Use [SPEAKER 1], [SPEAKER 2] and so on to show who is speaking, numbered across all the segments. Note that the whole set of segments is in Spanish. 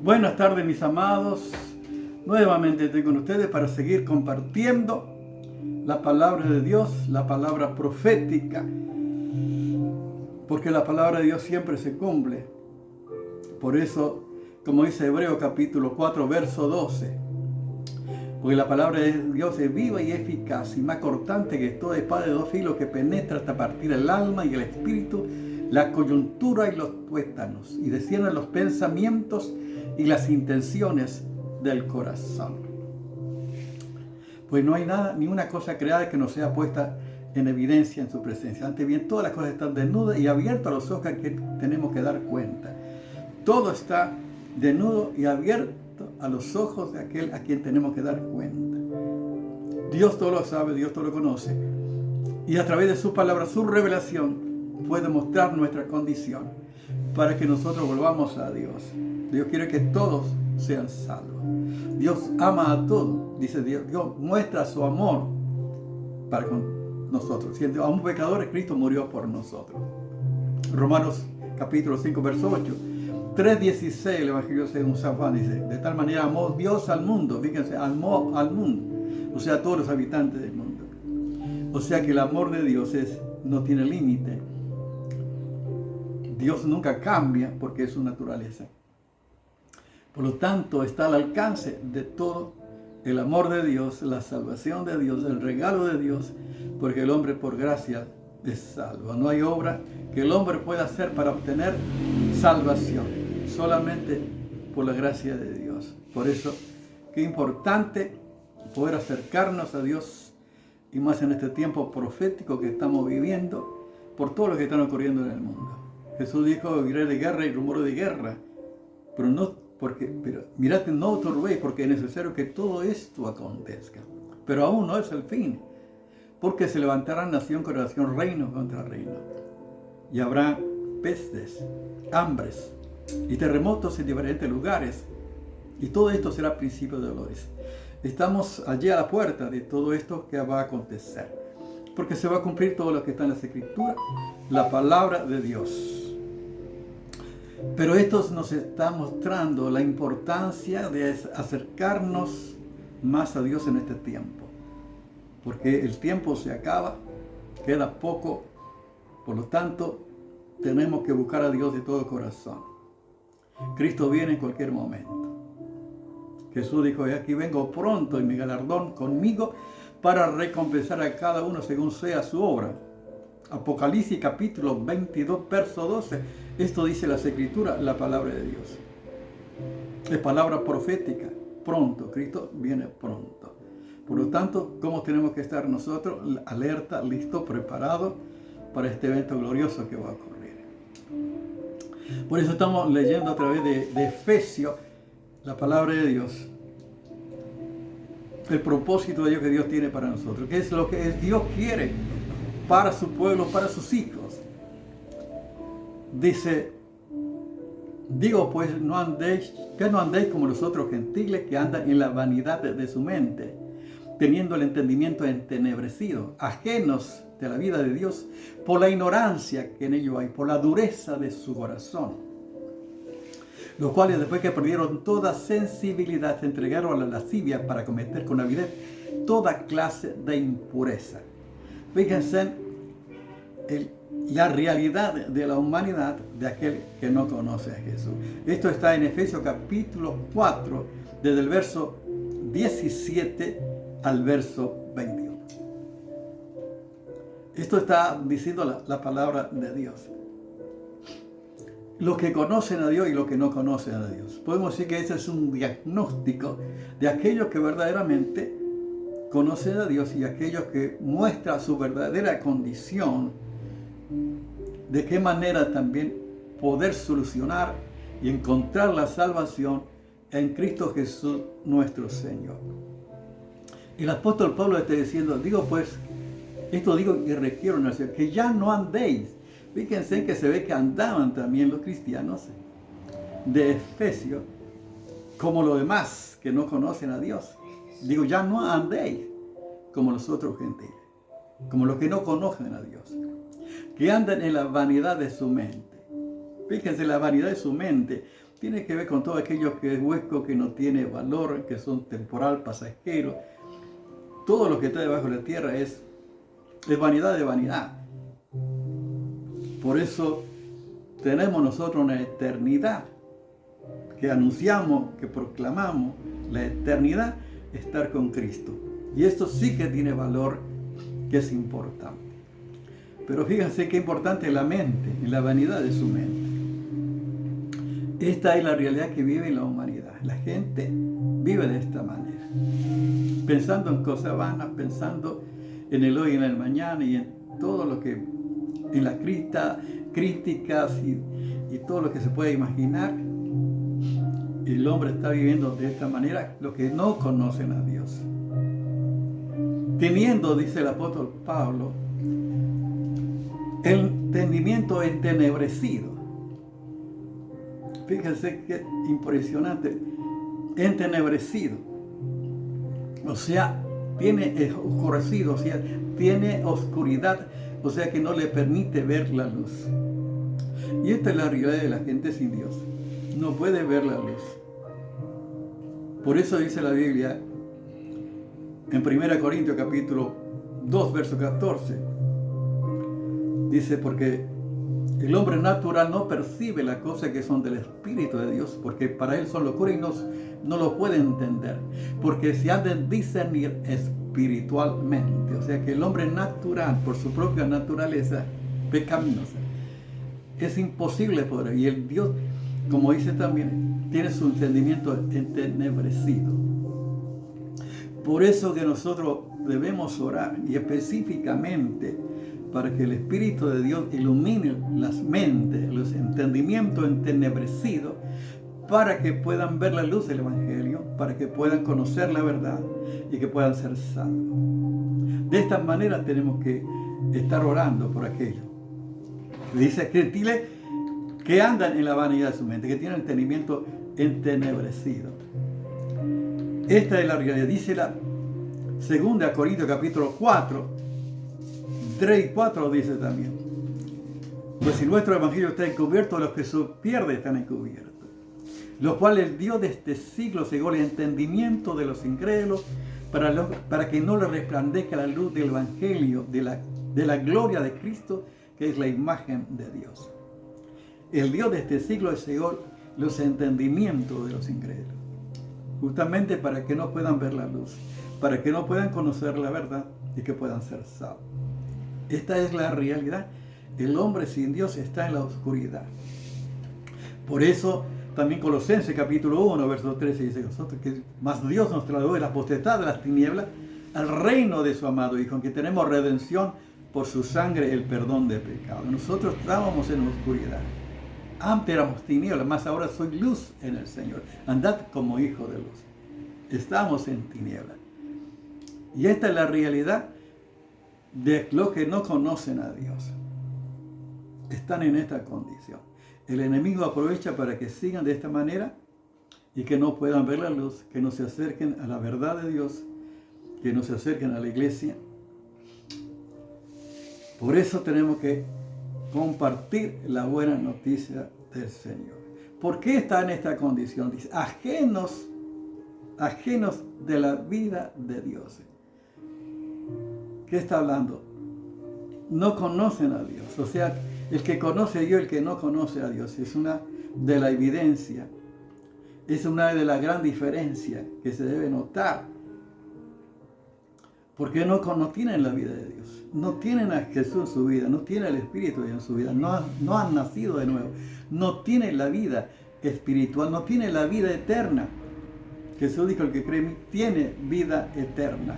[SPEAKER 1] Buenas tardes, mis amados. Nuevamente estoy con ustedes para seguir compartiendo la palabra de Dios, la palabra profética, porque la palabra de Dios siempre se cumple. Por eso, como dice Hebreos capítulo 4, verso 12, porque la palabra de Dios es viva y eficaz y más cortante que toda espada de dos filos que penetra hasta partir el alma y el espíritu, la coyuntura y los tuétanos, y desciende los pensamientos y las intenciones del corazón. Pues no hay nada, ninguna cosa creada que no sea puesta en evidencia en su presencia. Antes bien, todas las cosas están desnudas y abiertas a los ojos que tenemos que dar cuenta. Todo está desnudo y abierto a los ojos de aquel a quien tenemos que dar cuenta. Dios todo lo sabe, Dios todo lo conoce. Y a través de su palabra, su revelación, puede mostrar nuestra condición para que nosotros volvamos a Dios. Dios quiere que todos sean salvos. Dios ama a todos. Dice Dios, Dios muestra su amor para con nosotros. Siendo aún pecadores, Cristo murió por nosotros. Romanos capítulo 5, verso 8. 3:16, el Evangelio según San Juan dice: de tal manera amó Dios al mundo. Fíjense, amó al mundo, o sea, a todos los habitantes del mundo. O sea que el amor de Dios no tiene límite. Dios nunca cambia porque es su naturaleza. Por lo tanto, está al alcance de todo el amor de Dios, la salvación de Dios, el regalo de Dios, porque el hombre por gracia es salvo. No hay obra que el hombre pueda hacer para obtener salvación, solamente por la gracia de Dios. Por eso, qué importante poder acercarnos a Dios, y más en este tiempo profético que estamos viviendo, por todo lo que está ocurriendo en el mundo. Jesús dijo: oiré de guerra y rumores de guerra, pero mirad, no os turbéis, porque es necesario que todo esto acontezca. Pero aún no es el fin, porque se levantará nación contra nación, reino contra reino. Y habrá pestes, hambres y terremotos en diferentes lugares. Y todo esto será principio de dolores. Estamos allí a la puerta de todo esto que va a acontecer, porque se va a cumplir todo lo que está en las Escrituras, la palabra de Dios. Pero esto nos está mostrando la importancia de acercarnos más a Dios en este tiempo, porque el tiempo se acaba, queda poco, por lo tanto tenemos que buscar a Dios de todo corazón. Cristo viene en cualquier momento. Jesús dijo: aquí vengo pronto, y mi galardón conmigo para recompensar a cada uno según sea su obra. Apocalipsis capítulo 22, verso 12. Esto dice las Escrituras, la palabra de Dios. Es palabra profética. Pronto, Cristo viene pronto. Por lo tanto, ¿cómo tenemos que estar nosotros? Alerta, listo, preparado para este evento glorioso que va a ocurrir. Por eso estamos leyendo a través de Efesios la palabra de Dios. El propósito de Dios que Dios tiene para nosotros. ¿Qué es lo que Dios quiere para su pueblo, para sus hijos? Dice: digo pues, que no andéis como los otros gentiles que andan en la vanidad de su mente, teniendo el entendimiento entenebrecido, ajenos de la vida de Dios, por la ignorancia que en ello hay, por la dureza de su corazón, los cuales, después que perdieron toda sensibilidad, se entregaron a la lascivia para cometer con avidez toda clase de impureza. Fíjense la realidad de la humanidad de aquel que no conoce a Jesús. Esto está en Efesios capítulo 4, desde el verso 17 al verso 21. Esto está diciendo la palabra de Dios. Los que conocen a Dios y los que no conocen a Dios. Podemos decir que ese es un diagnóstico de aquellos que verdaderamente conocen a Dios y aquellos que muestran su verdadera condición, de qué manera también poder solucionar y encontrar la salvación en Cristo Jesús nuestro Señor. El apóstol Pablo está diciendo: digo pues, esto digo y requiero en el Señor, que ya no andéis. Fíjense que se ve que andaban también los cristianos de Efesios como los demás que no conocen a Dios. Digo, ya no andéis como los otros gentiles, como los que no conocen a Dios, que andan en la vanidad de su mente. Fíjense, la vanidad de su mente tiene que ver con todo aquello que es hueco, que no tiene valor, que son temporal, pasajero. Todo lo que está debajo de la tierra es vanidad de vanidad. Por eso tenemos nosotros una eternidad que anunciamos, que proclamamos, la eternidad, estar con Cristo. Y esto sí que tiene valor, que es importante. Pero fíjense qué importante es la mente, y la vanidad de su mente. Esta es la realidad que vive la humanidad. La gente vive de esta manera, pensando en cosas vanas, pensando en el hoy y en el mañana y en todo lo que, en las críticas y todo lo que se puede imaginar. El hombre está viviendo de esta manera, los que no conocen a Dios. Teniendo, dice el apóstol Pablo, el entendimiento entenebrecido. Fíjense qué impresionante. Entenebrecido. O sea, tiene oscurecido, o sea, tiene oscuridad, o sea que no le permite ver la luz. Y esta es la realidad de la gente sin Dios. No puede ver la luz. Por eso dice la Biblia en 1 Corintios capítulo 2, verso 14. Dice, porque el hombre natural no percibe las cosas que son del Espíritu de Dios, porque para él son locura y no lo puede entender, porque se ha de discernir espiritualmente. O sea que el hombre natural, por su propia naturaleza pecaminosa, es imposible poder. Y el Dios, como dice también, tiene su entendimiento entenebrecido. Por eso que nosotros debemos orar, y específicamente para que el Espíritu de Dios ilumine las mentes, los entendimientos entenebrecidos, para que puedan ver la luz del Evangelio, para que puedan conocer la verdad y que puedan ser salvos. De esta manera tenemos que estar orando por aquello. Dice gentiles que andan en la vanidad de su mente, que tienen entendimiento entenebrecido. Esta es la realidad. Dice la 2 Corintios capítulo 4, 3 y 4 dice también. Pues si nuestro evangelio está encubierto, los que se pierden están encubiertos. Los cuales el Dios de este siglo cegó el entendimiento de los incrédulos para que no les resplandezca la luz del evangelio de la gloria de Cristo, que es la imagen de Dios. El Dios de este siglo cegó los entendimientos de los incrédulos, justamente para que no puedan ver la luz, para que no puedan conocer la verdad y que puedan ser salvos. Esta es la realidad. El hombre sin Dios está en la oscuridad. Por eso también Colosenses capítulo 1, verso 13 dice nosotros que más Dios nos trasladó de la potestad de las tinieblas al reino de su amado Hijo, en que tenemos redención por su sangre, el perdón de pecados. Nosotros estábamos en la oscuridad. Antes éramos tinieblas, más ahora soy luz en el Señor. Andad como hijo de luz. Estamos en tinieblas. Y esta es la realidad de los que no conocen a Dios. Están en esta condición. El enemigo aprovecha para que sigan de esta manera y que no puedan ver la luz, que no se acerquen a la verdad de Dios, que no se acerquen a la iglesia. Por eso tenemos que compartir la buena noticia del Señor. ¿Por qué está en esta condición? Dice, ajenos de la vida de Dios. ¿Qué está hablando? No conocen a Dios. O sea, el que conoce a Dios, el que no conoce a Dios. Es una de la evidencia. Es una de las gran diferencias que se debe notar. Porque no tienen la vida de Dios. No tienen a Jesús en su vida. No tienen el Espíritu de Dios en su vida. No han nacido de nuevo. No tienen la vida espiritual. No tienen la vida eterna. Jesús dijo, el que cree en mí tiene vida eterna.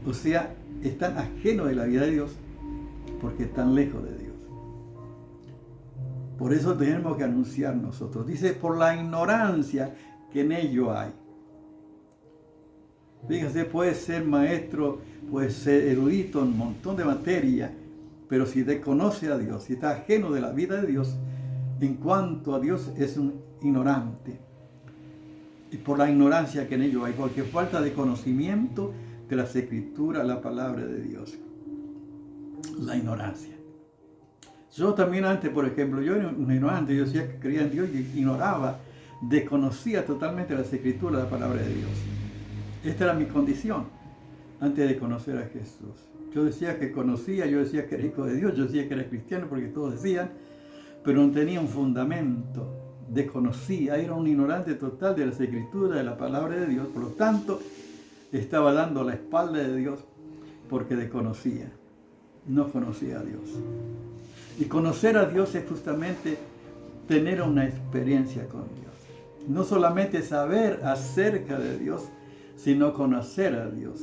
[SPEAKER 1] O sea, están ajenos de la vida de Dios porque están lejos de Dios. Por eso tenemos que anunciar nosotros. Dice, por la ignorancia que en ello hay. Fíjense, puede ser maestro, puede ser erudito en un montón de materia, pero si desconoce a Dios, si está ajeno de la vida de Dios, en cuanto a Dios es un ignorante. Y por la ignorancia que en ello hay, porque falta de conocimiento de las Escrituras, la palabra de Dios. La ignorancia. Yo también antes, por ejemplo, yo era un ignorante, yo decía que creía en Dios y ignoraba desconocía totalmente las escrituras, la palabra de Dios. Esta era mi condición antes de conocer a Jesús. Yo decía que conocía, yo decía que era hijo de Dios, yo decía que era cristiano porque todos decían, pero no tenía un fundamento. Desconocía, era un ignorante total de las escrituras, de la palabra de Dios. Por lo tanto, estaba dando la espalda de Dios porque desconocía, no conocía a Dios. Y conocer a Dios es justamente tener una experiencia con Dios. No solamente saber acerca de Dios, sino conocer a Dios.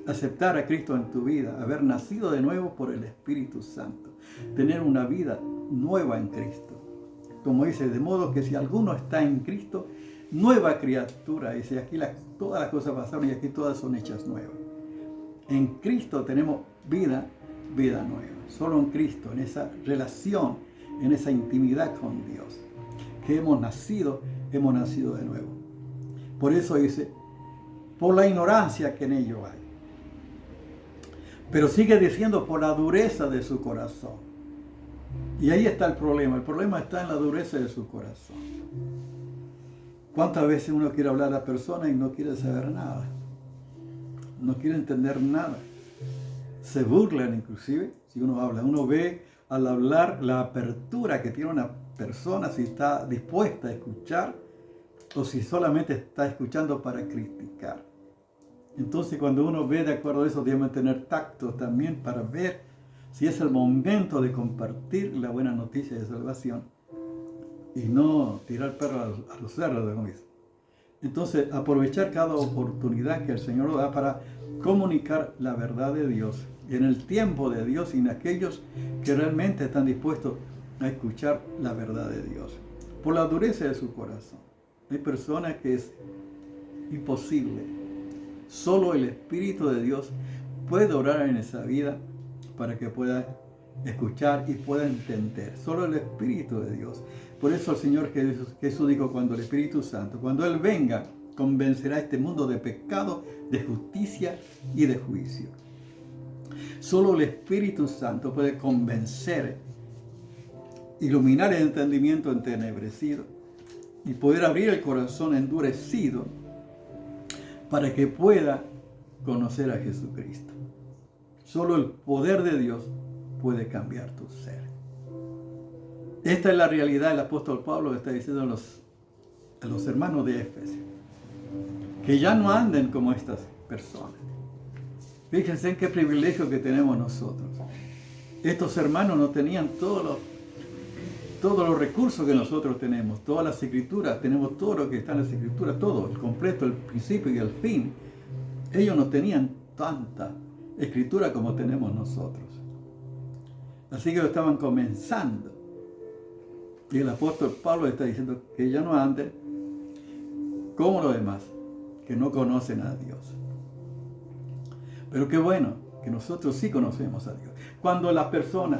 [SPEAKER 1] Aceptar a Cristo en tu vida, haber nacido de nuevo por el Espíritu Santo. Tener una vida nueva en Cristo. Como dice, de modo que si alguno está en Cristo, nueva criatura. Dice, aquí todas las cosas pasaron y aquí todas son hechas nuevas. En Cristo tenemos vida nueva. Solo en Cristo, en esa relación, en esa intimidad con Dios, que hemos nacido de nuevo. Por eso dice, por la ignorancia que en ello hay. Pero sigue diciendo, por la dureza de su corazón. Y ahí está el problema está en la dureza de su corazón. ¿Cuántas veces uno quiere hablar a la persona y no quiere saber nada? No quiere entender nada. Se burlan inclusive si uno habla. Uno ve al hablar la apertura que tiene una persona, si está dispuesta a escuchar o si solamente está escuchando para criticar. Entonces cuando uno ve de acuerdo a eso, debemos tener tacto también para ver si es el momento de compartir la buena noticia de salvación y no tirar perro a los cerdos, como dice. Entonces, aprovechar cada oportunidad que el Señor nos da para comunicar la verdad de Dios en el tiempo de Dios y en aquellos que realmente están dispuestos a escuchar la verdad de Dios. Por la dureza de su corazón. Hay personas que es imposible. Solo el Espíritu de Dios puede orar en esa vida para que pueda escuchar y pueda entender. Solo el Espíritu de Dios. Por eso el Señor Jesús dijo, cuando el Espíritu Santo, cuando Él venga, convencerá a este mundo de pecado, de justicia y de juicio. Solo el Espíritu Santo puede convencer, iluminar el entendimiento entenebrecido y poder abrir el corazón endurecido para que pueda conocer a Jesucristo. Solo el poder de Dios puede cambiar tu ser. Esta es la realidad. El apóstol Pablo está diciendo a los hermanos de Éfeso que ya no anden como estas personas. Fíjense en qué privilegio que tenemos nosotros. Estos hermanos no tenían todos los recursos que nosotros tenemos, todas las escrituras, tenemos todo lo que está en las escrituras, todo, el completo, el principio y el fin. Ellos no tenían tanta escritura como tenemos nosotros. Así que lo estaban comenzando. Y el apóstol Pablo está diciendo que ya no anden como los demás, que no conocen a Dios. Pero qué bueno que nosotros sí conocemos a Dios. Cuando la persona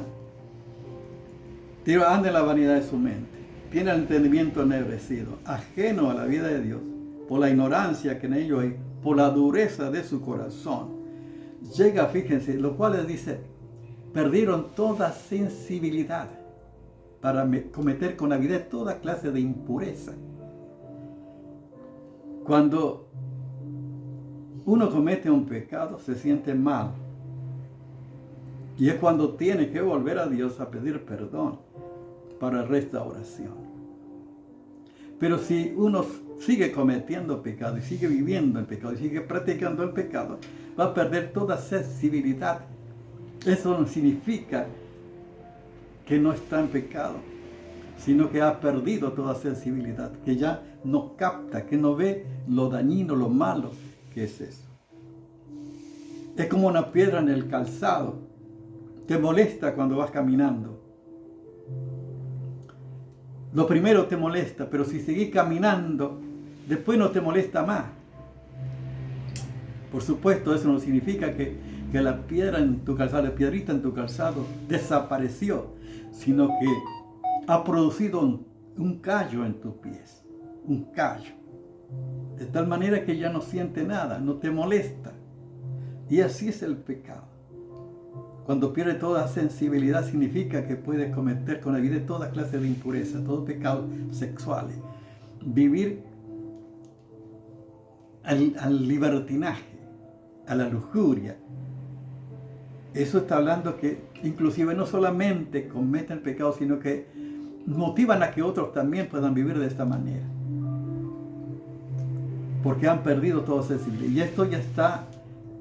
[SPEAKER 1] anda en la vanidad de su mente, tiene el entendimiento ennegrecido, ajeno a la vida de Dios, por la ignorancia que en ello hay, por la dureza de su corazón, llega, fíjense, lo cual les dice, perdieron toda sensibilidad para cometer con avidez toda clase de impureza. Cuando uno comete un pecado, se siente mal. Y es cuando tiene que volver a Dios a pedir perdón para restauración. Pero si uno sigue cometiendo pecado y sigue viviendo el pecado y sigue practicando el pecado, va a perder toda sensibilidad. Eso no significa que no está en pecado, sino que ha perdido toda sensibilidad, que ya no capta, que no ve lo dañino, lo malo que es eso. Es como una piedra en el calzado. Te molesta cuando vas caminando. Lo primero te molesta, pero si seguís caminando, después no te molesta más. Por supuesto, eso no significa que la piedra en tu calzado, la piedrita en tu calzado desapareció, sino que ha producido un callo en tus pies, un callo. De tal manera que ya no siente nada, no te molesta. Y así es el pecado. Cuando pierde toda sensibilidad significa que puede cometer con la vida toda clase de impureza, todo pecado sexuales, vivir al libertinaje, a la lujuria. Eso está hablando que inclusive no solamente cometen pecado, sino que motivan a que otros también puedan vivir de esta manera. Porque han perdido todo sensibilidad. Y esto ya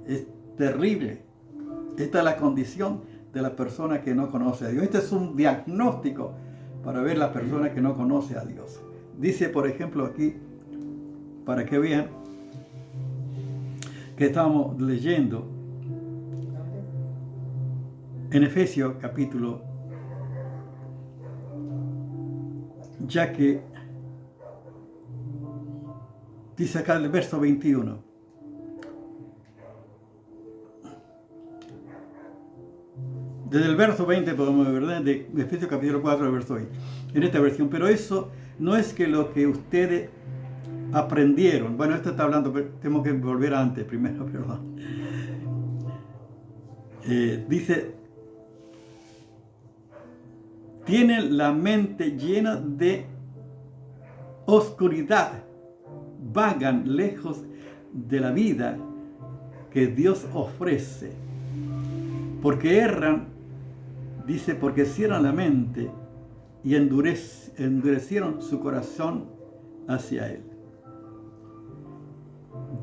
[SPEAKER 1] es terrible. Esta es la condición de la persona que no conoce a Dios. Este es un diagnóstico para ver la persona que no conoce a Dios. Dice, por ejemplo, aquí, para que vean, que estábamos leyendo en Efesios capítulo, ya que dice acá el verso 21. Desde el verso 20 podemos ver, ¿verdad? De Efesios capítulo 4, verso 20, en esta versión. Pero eso no es que lo que ustedes aprendieron. Bueno, esto está hablando, pero tengo que volver antes primero, perdón. Dice, tienen la mente llena de oscuridad, vagan lejos de la vida que Dios ofrece, porque erran, dice, porque cierran la mente y endurecieron su corazón hacia Él.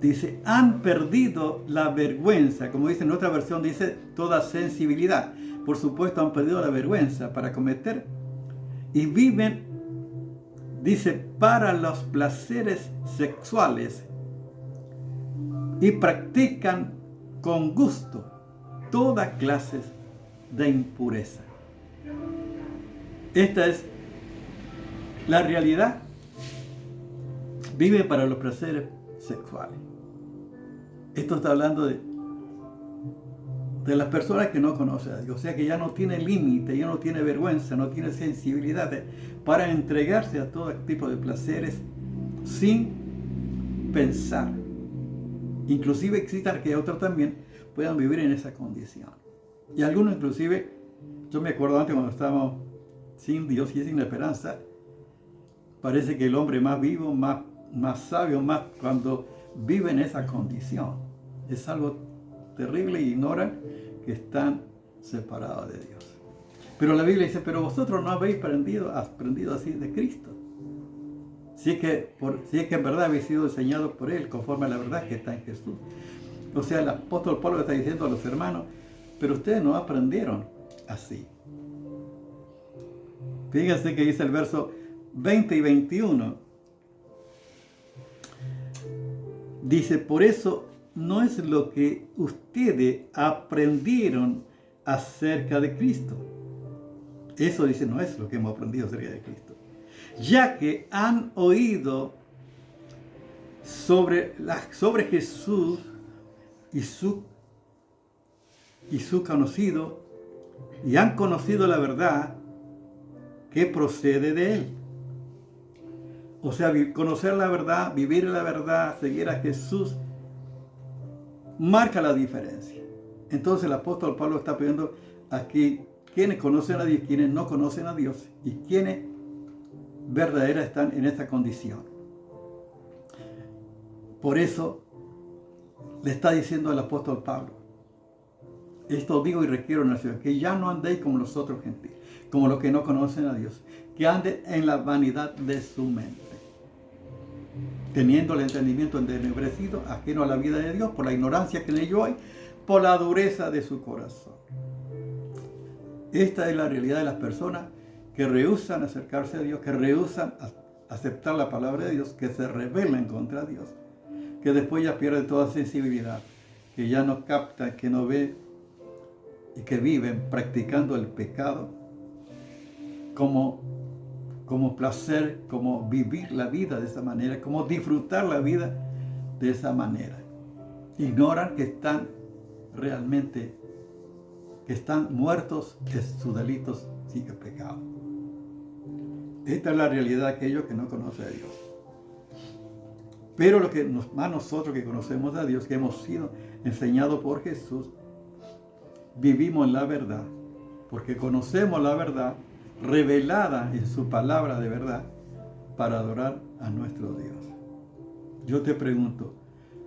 [SPEAKER 1] Dice, han perdido la vergüenza, como dice en otra versión, dice toda sensibilidad. Por supuesto, han perdido la vergüenza para cometer y viven, dice, para los placeres sexuales y practican con gusto toda clase de impureza. Esta es la realidad. Vive para los placeres sexuales. Esto está hablando de las personas que no conocen a Dios, o sea que ya no tiene límite, ya no tiene vergüenza, no tiene sensibilidad para entregarse a todo tipo de placeres sin pensar. Inclusive existen que otros también puedan vivir en esa condición. Y algunos inclusive, yo me acuerdo antes cuando estábamos sin Dios y sin esperanza, parece que el hombre más vivo, más sabio, más cuando vive en esa condición. Es algo terrible y ignoran que están separados de Dios. Pero la Biblia dice, pero vosotros no habéis aprendido así de Cristo. Si es que en verdad habéis sido enseñados por Él, conforme a la verdad que está en Jesús. O sea, el apóstol Pablo está diciendo a los hermanos, pero ustedes no aprendieron así. Fíjense que dice el verso 20 y 21. Dice, por eso no es lo que ustedes aprendieron acerca de Cristo. Eso dice, no es lo que hemos aprendido acerca de Cristo. Ya que han oído sobre Jesús y su conocido, y han conocido la verdad que procede de Él. O sea, conocer la verdad, vivir la verdad, seguir a Jesús, marca la diferencia. Entonces el apóstol Pablo está pidiendo aquí quienes conocen a Dios, quienes no conocen a Dios y quienes verdaderas están en esta condición. Por eso le está diciendo el apóstol Pablo, esto digo y requiero en la ciudad, que ya no andéis como los otros gentiles, como los que no conocen a Dios, que anden en la vanidad de su mente, teniendo el entendimiento entenebrecido, ajeno a la vida de Dios, por la ignorancia que en ello hay, por la dureza de su corazón. Esta es la realidad de las personas que rehúsan acercarse a Dios, que rehúsan aceptar la palabra de Dios, que se rebelan contra Dios, que después ya pierden toda sensibilidad, que ya no captan, que no ven y que viven practicando el pecado como placer, como vivir la vida de esa manera, como disfrutar la vida de esa manera. Ignoran que están realmente, que están muertos de sus delitos y pecados. Esta es la realidad de aquellos que no conocen a Dios. Pero más nosotros que conocemos a Dios, que hemos sido enseñados por Jesús, vivimos en la verdad, porque conocemos la verdad revelada en su palabra de verdad, para adorar a nuestro Dios. Yo te pregunto,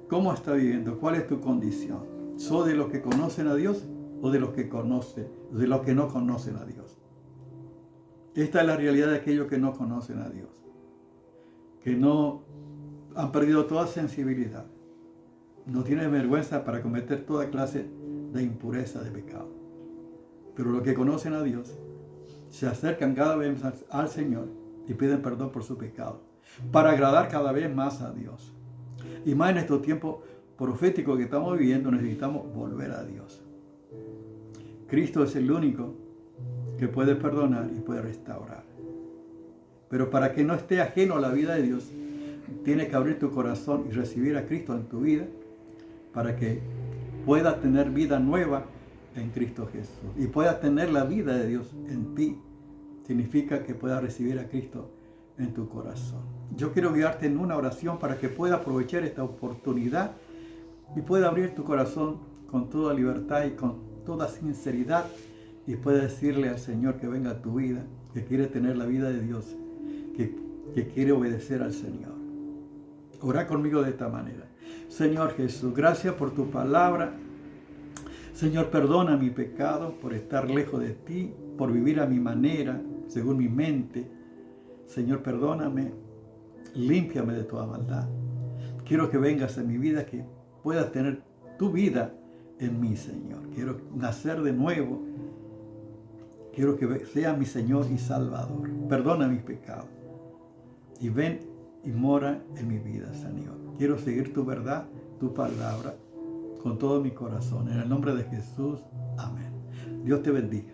[SPEAKER 1] ¿cómo estás viviendo? ¿Cuál es tu condición? ¿Soy de los que conocen a Dios o de los que no conocen a Dios? Esta es la realidad de aquellos que no conocen a Dios, que no han perdido toda sensibilidad, no tienen vergüenza para cometer toda clase de impureza, de pecado. Pero los que conocen a Dios se acercan cada vez más al Señor y piden perdón por su pecado, para agradar cada vez más a Dios. Y más en estos tiempos proféticos que estamos viviendo, necesitamos volver a Dios. Cristo es el único que puede perdonar y puede restaurar. Pero para que no esté ajeno a la vida de Dios, tienes que abrir tu corazón y recibir a Cristo en tu vida para que puedas tener vida nueva en Cristo Jesús y puedas tener la vida de Dios en ti. Significa que puedas recibir a Cristo en tu corazón. Yo quiero guiarte en una oración para que puedas aprovechar esta oportunidad y puedas abrir tu corazón con toda libertad y con toda sinceridad y puedas decirle al Señor que venga a tu vida, que quiere tener la vida de Dios, que quiere obedecer al Señor. Ora conmigo de esta manera. Señor Jesús, gracias por tu palabra. Señor, perdona mi pecado por estar lejos de ti, por vivir a mi manera, según mi mente. Señor, perdóname, límpiame de toda maldad. Quiero que vengas a mi vida, que puedas tener tu vida en mí, Señor. Quiero nacer de nuevo. Quiero que sea mi Señor y Salvador. Perdona mis pecados. Y ven y mora en mi vida, Señor. Quiero seguir tu verdad, tu palabra, con todo mi corazón. En el nombre de Jesús, amén. Dios te bendiga.